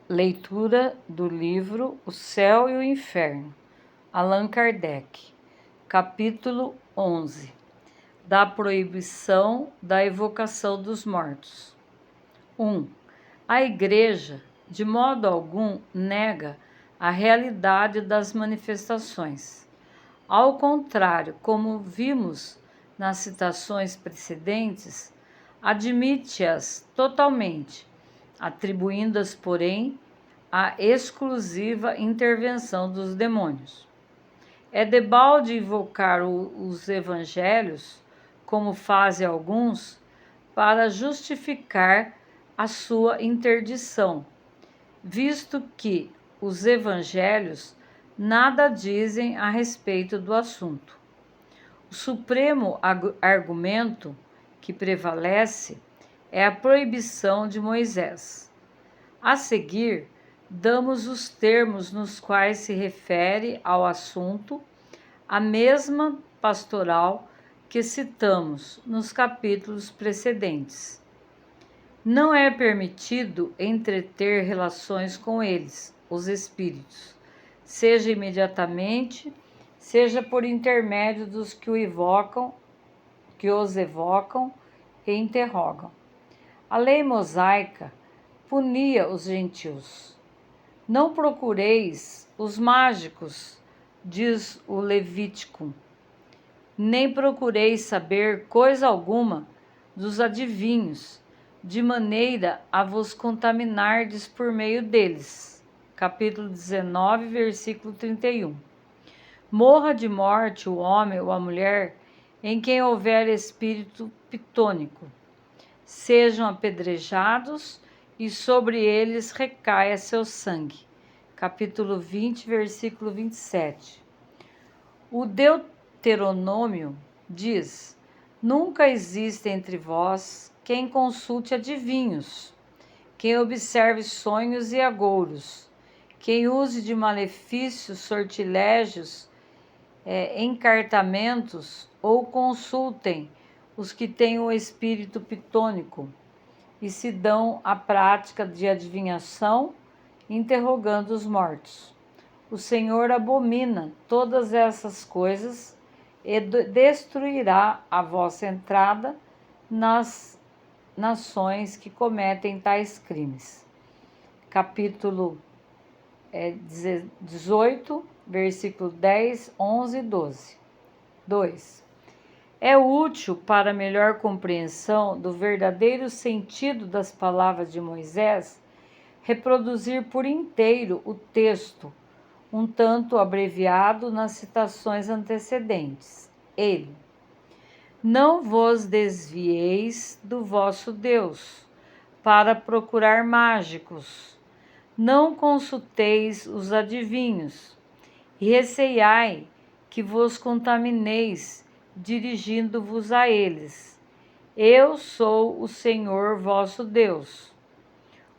Leitura do livro O Céu e o Inferno, Allan Kardec, capítulo 11, da proibição da evocação dos mortos. 1. A Igreja, de modo algum, nega a realidade das manifestações. Ao contrário, como vimos nas citações precedentes, admite-as totalmente, atribuindo-as, porém, à exclusiva intervenção dos demônios. É debalde invocar os evangelhos, como fazem alguns, para justificar a sua interdição, visto que os evangelhos nada dizem a respeito do assunto. O supremo argumento que prevalece é a proibição de Moisés. A seguir, damos os termos nos quais se refere ao assunto a mesma pastoral que citamos nos capítulos precedentes. Não é permitido entreter relações com eles, os espíritos, seja imediatamente, seja por intermédio dos que os evocam e interrogam. A lei mosaica punia os gentios. Não procureis os mágicos, diz o Levítico, nem procureis saber coisa alguma dos adivinhos, de maneira a vos contaminardes por meio deles. Capítulo 19, versículo 31. Morra de morte o homem ou a mulher em quem houver espírito pitônico. Sejam apedrejados e sobre eles recaia seu sangue. Capítulo 20, versículo 27. O Deuteronômio diz: nunca existe entre vós quem consulte adivinhos, quem observe sonhos e agouros, quem use de malefícios, sortilégios, encartamentos, ou consultem os que têm o espírito pitônico e se dão à prática de adivinhação, interrogando os mortos. O Senhor abomina todas essas coisas e destruirá a vossa entrada nas nações que cometem tais crimes. Capítulo 18, versículo 10, 11 e 12. 2. É útil para melhor compreensão do verdadeiro sentido das palavras de Moisés reproduzir por inteiro o texto, um tanto abreviado nas citações antecedentes. Ele: não vos desvieis do vosso Deus para procurar mágicos, não consulteis os adivinhos, e receiai que vos contamineis dirigindo-vos a eles. Eu sou o Senhor vosso Deus.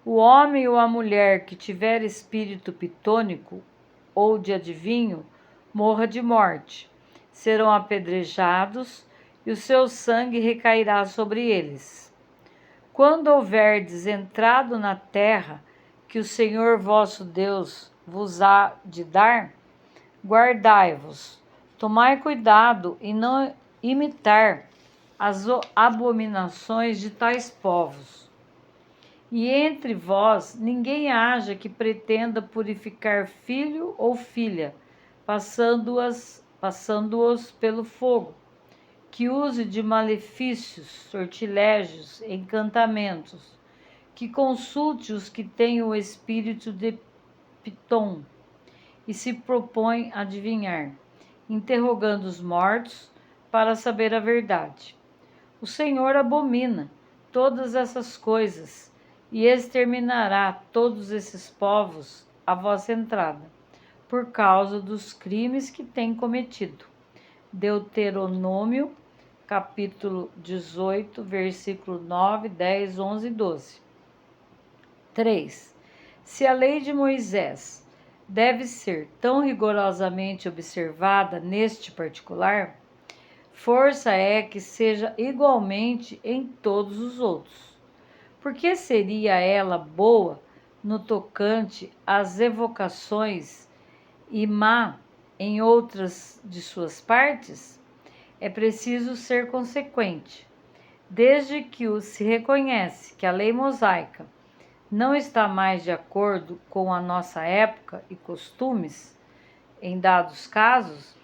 O homem ou a mulher que tiver espírito pitônico ou de adivinho, morra de morte. Serão apedrejados e o seu sangue recairá sobre eles. Quando houverdes entrado na terra que o Senhor vosso Deus vos há de dar, guardai-vos. Tomai cuidado em não imitar as abominações de tais povos. E entre vós ninguém haja que pretenda purificar filho ou filha, passando-os pelo fogo, que use de malefícios, sortilégios, encantamentos, que consulte os que têm o espírito de Pitom e se propõe a adivinhar, interrogando os mortos para saber a verdade. O Senhor abomina todas essas coisas e exterminará todos esses povos à vossa entrada, por causa dos crimes que têm cometido. Deuteronômio, capítulo 18, versículo 9, 10, 11 e 12. 3. Se a lei de Moisés deve ser tão rigorosamente observada neste particular, força é que seja igualmente em todos os outros. Porque seria ela boa no tocante às evocações e má em outras de suas partes, é preciso ser consequente. Desde que se reconhece que a lei mosaica não está mais de acordo com a nossa época e costumes, em dados casos,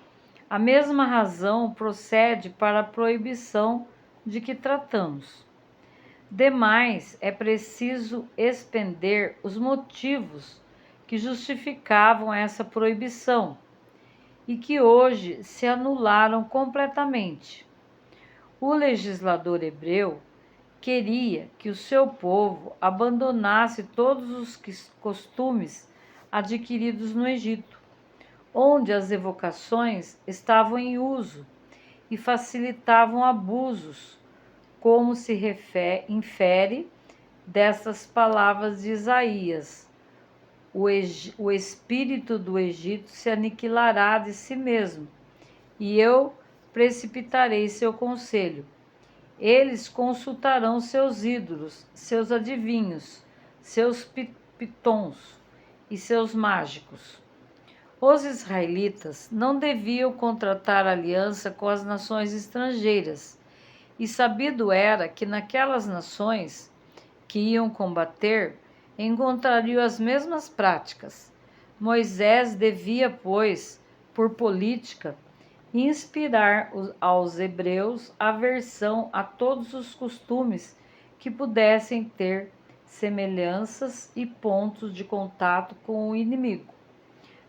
a mesma razão procede para a proibição de que tratamos. Demais, é preciso expender os motivos que justificavam essa proibição e que hoje se anularam completamente. O legislador hebreu queria que o seu povo abandonasse todos os costumes adquiridos no Egito, onde as evocações estavam em uso e facilitavam abusos, como se infere dessas palavras de Isaías: o espírito do Egito se aniquilará de si mesmo, e eu precipitarei seu conselho. Eles consultarão seus ídolos, seus adivinhos, seus pitons e seus mágicos. Os israelitas não deviam contratar aliança com as nações estrangeiras, e sabido era que naquelas nações que iam combater encontrariam as mesmas práticas. Moisés devia, pois, por política, inspirar aos hebreus aversão a todos os costumes que pudessem ter semelhanças e pontos de contato com o inimigo.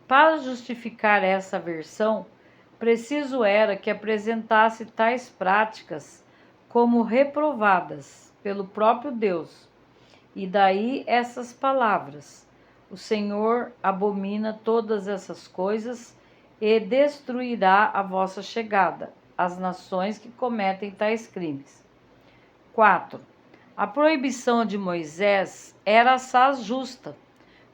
Para justificar essa aversão, preciso era que apresentasse tais práticas como reprovadas pelo próprio Deus. E daí essas palavras: o Senhor abomina todas essas coisas e destruirá a vossa chegada, as nações que cometem tais crimes. 4. A proibição de Moisés era assaz justa,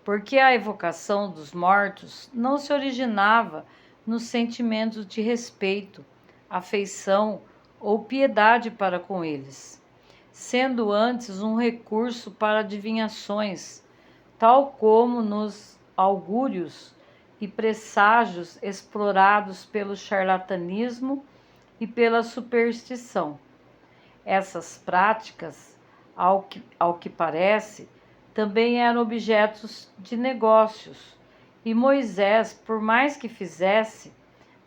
porque a evocação dos mortos não se originava nos sentimentos de respeito, afeição ou piedade para com eles, sendo antes um recurso para adivinhações, tal como nos augúrios e presságios explorados pelo charlatanismo e pela superstição. Essas práticas, ao que parece, também eram objetos de negócios, e Moisés, por mais que fizesse,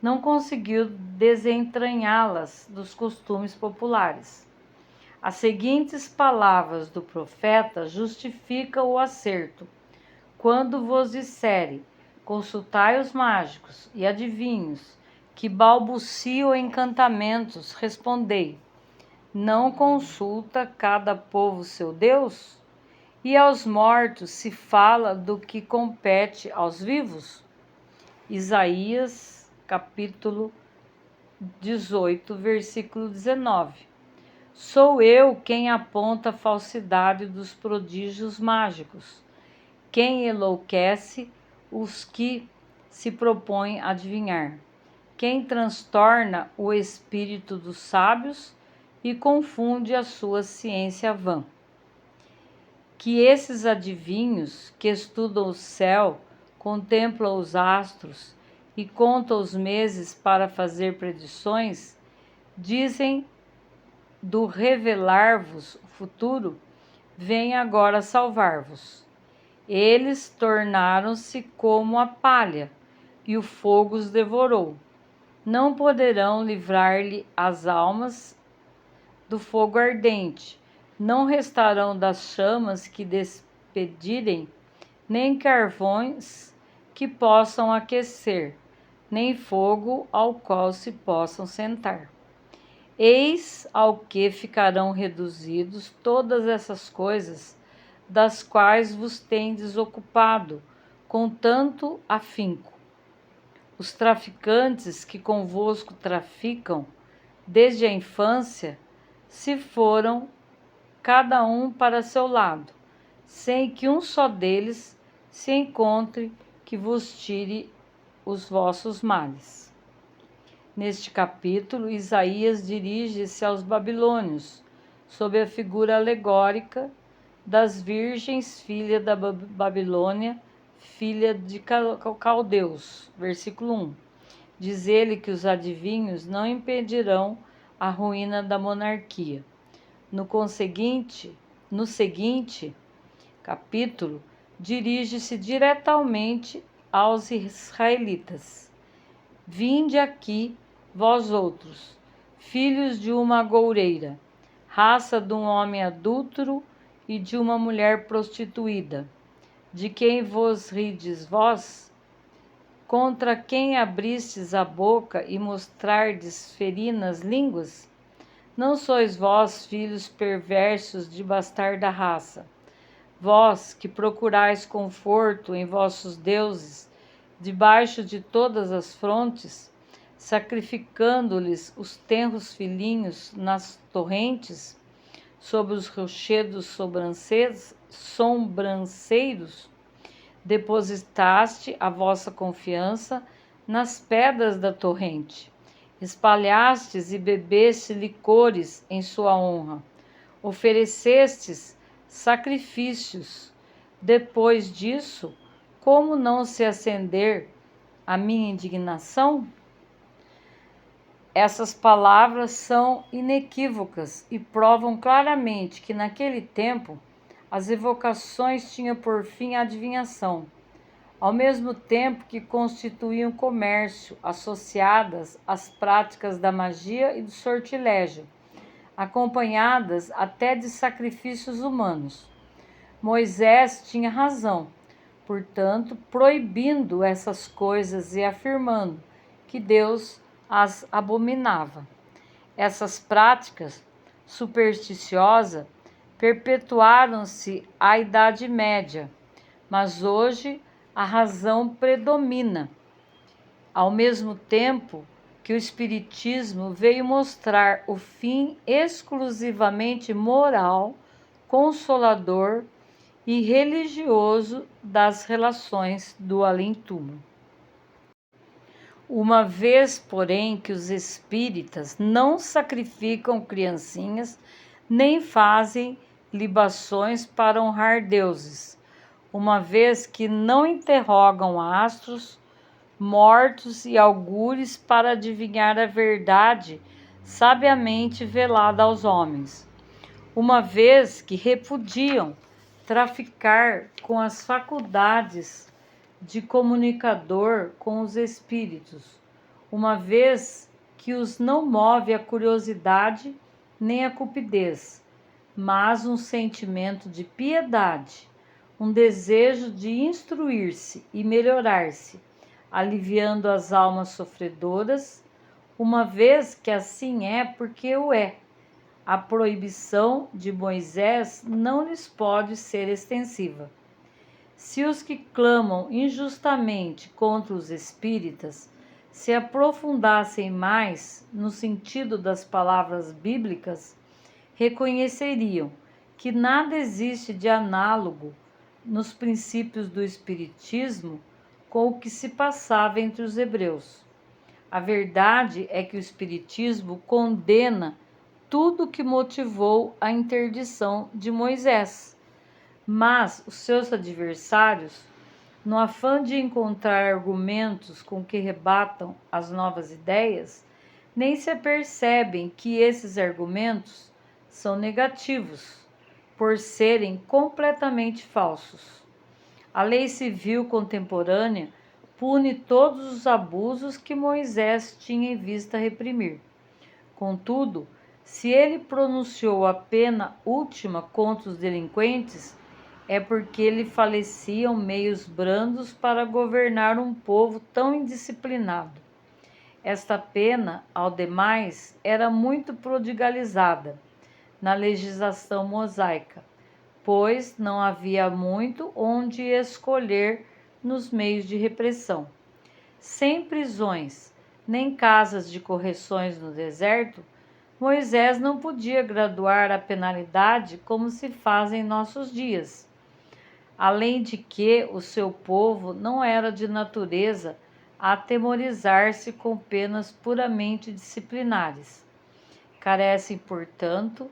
não conseguiu desentranhá-las dos costumes populares. As seguintes palavras do profeta justificam o acerto: quando vos disserem, consultai os mágicos e adivinhos, que balbuciam encantamentos, respondei: não consulta cada povo seu Deus? E aos mortos se fala do que compete aos vivos? Isaías, capítulo 18, versículo 19. Sou eu quem aponta a falsidade dos prodígios mágicos, quem enlouquece os que se propõem a adivinhar, quem transtorna o espírito dos sábios e confunde a sua ciência vã. Que esses adivinhos que estudam o céu, contemplam os astros e contam os meses para fazer predições, dizem do revelar-vos o futuro, vem agora salvar-vos. Eles tornaram-se como a palha, e o fogo os devorou. Não poderão livrar-lhe as almas do fogo ardente, não restarão das chamas que despedirem, nem carvões que possam aquecer, nem fogo ao qual se possam sentar. Eis ao que ficarão reduzidos todas essas coisas, das quais vos tendes ocupado com tanto afinco. Os traficantes que convosco traficam desde a infância se foram cada um para seu lado, sem que um só deles se encontre que vos tire os vossos males. Neste capítulo, Isaías dirige-se aos babilônios, sob a figura alegórica das virgens, filha da Babilônia, filha de Caldeus. Versículo 1. Diz ele que os adivinhos não impedirão a ruína da monarquia. No seguinte capítulo, dirige-se diretamente aos israelitas. Vinde aqui, vós outros, filhos de uma agoureira, raça de um homem adúltero e de uma mulher prostituída, de quem vos rides vós? Contra quem abristes a boca e mostrardes ferinas línguas? Não sois vós, filhos perversos de bastarda raça, vós que procurais conforto em vossos deuses, debaixo de todas as frontes, sacrificando-lhes os tenros filhinhos nas torrentes, sobre os rochedos sobranceiros, depositaste a vossa confiança nas pedras da torrente. Espalhastes e bebeste licores em sua honra. Oferecestes sacrifícios. Depois disso, como não se acender a minha indignação? Essas palavras são inequívocas e provam claramente que naquele tempo as evocações tinham por fim a adivinhação, ao mesmo tempo que constituíam comércio, associadas às práticas da magia e do sortilégio, acompanhadas até de sacrifícios humanos. Moisés tinha razão, portanto, proibindo essas coisas e afirmando que Deus as abominava. Essas práticas supersticiosas perpetuaram-se à Idade Média, mas hoje a razão predomina. Ao mesmo tempo que o Espiritismo veio mostrar o fim exclusivamente moral, consolador e religioso das relações do além-túmulo. Uma vez, porém, que os espíritas não sacrificam criancinhas, nem fazem libações para honrar deuses, uma vez que não interrogam astros, mortos e augures para adivinhar a verdade sabiamente velada aos homens, uma vez que repudiam traficar com as faculdades de comunicador com os espíritos, uma vez que os não move a curiosidade nem a cupidez, mas um sentimento de piedade, um desejo de instruir-se e melhorar-se, aliviando as almas sofredoras, uma vez que assim é porque o é. A proibição de Moisés não lhes pode ser extensiva. Se os que clamam injustamente contra os espíritas se aprofundassem mais no sentido das palavras bíblicas, reconheceriam que nada existe de análogo nos princípios do espiritismo com o que se passava entre os hebreus. A verdade é que o espiritismo condena tudo que motivou a interdição de Moisés, mas os seus adversários, no afã de encontrar argumentos com que rebatam as novas ideias, nem se apercebem que esses argumentos são negativos, por serem completamente falsos. A lei civil contemporânea pune todos os abusos que Moisés tinha em vista reprimir. Contudo, se ele pronunciou a pena última contra os delinquentes, é porque lhe faleciam meios brandos para governar um povo tão indisciplinado. Esta pena, ao demais, era muito prodigalizada na legislação mosaica, pois não havia muito onde escolher nos meios de repressão. Sem prisões, nem casas de correções no deserto, Moisés não podia graduar a penalidade como se faz em nossos dias. Além de que o seu povo não era de natureza a atemorizar-se com penas puramente disciplinares. Carecem, portanto,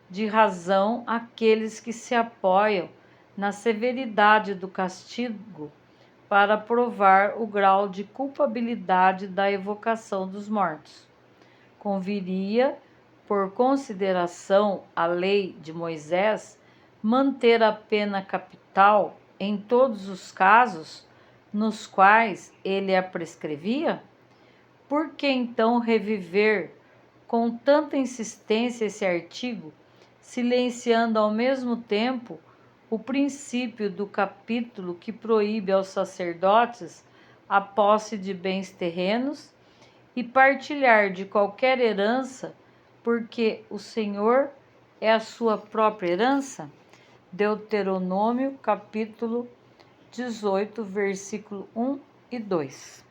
de razão aqueles que se apoiam na severidade do castigo para provar o grau de culpabilidade da evocação dos mortos. Conviria, por consideração à lei de Moisés, manter a pena capital em todos os casos nos quais ele a prescrevia? Por que então reviver com tanta insistência esse artigo, silenciando ao mesmo tempo o princípio do capítulo que proíbe aos sacerdotes a posse de bens terrenos e partilhar de qualquer herança, porque o Senhor é a sua própria herança? Deuteronômio, capítulo 18, versículo 1 e 2.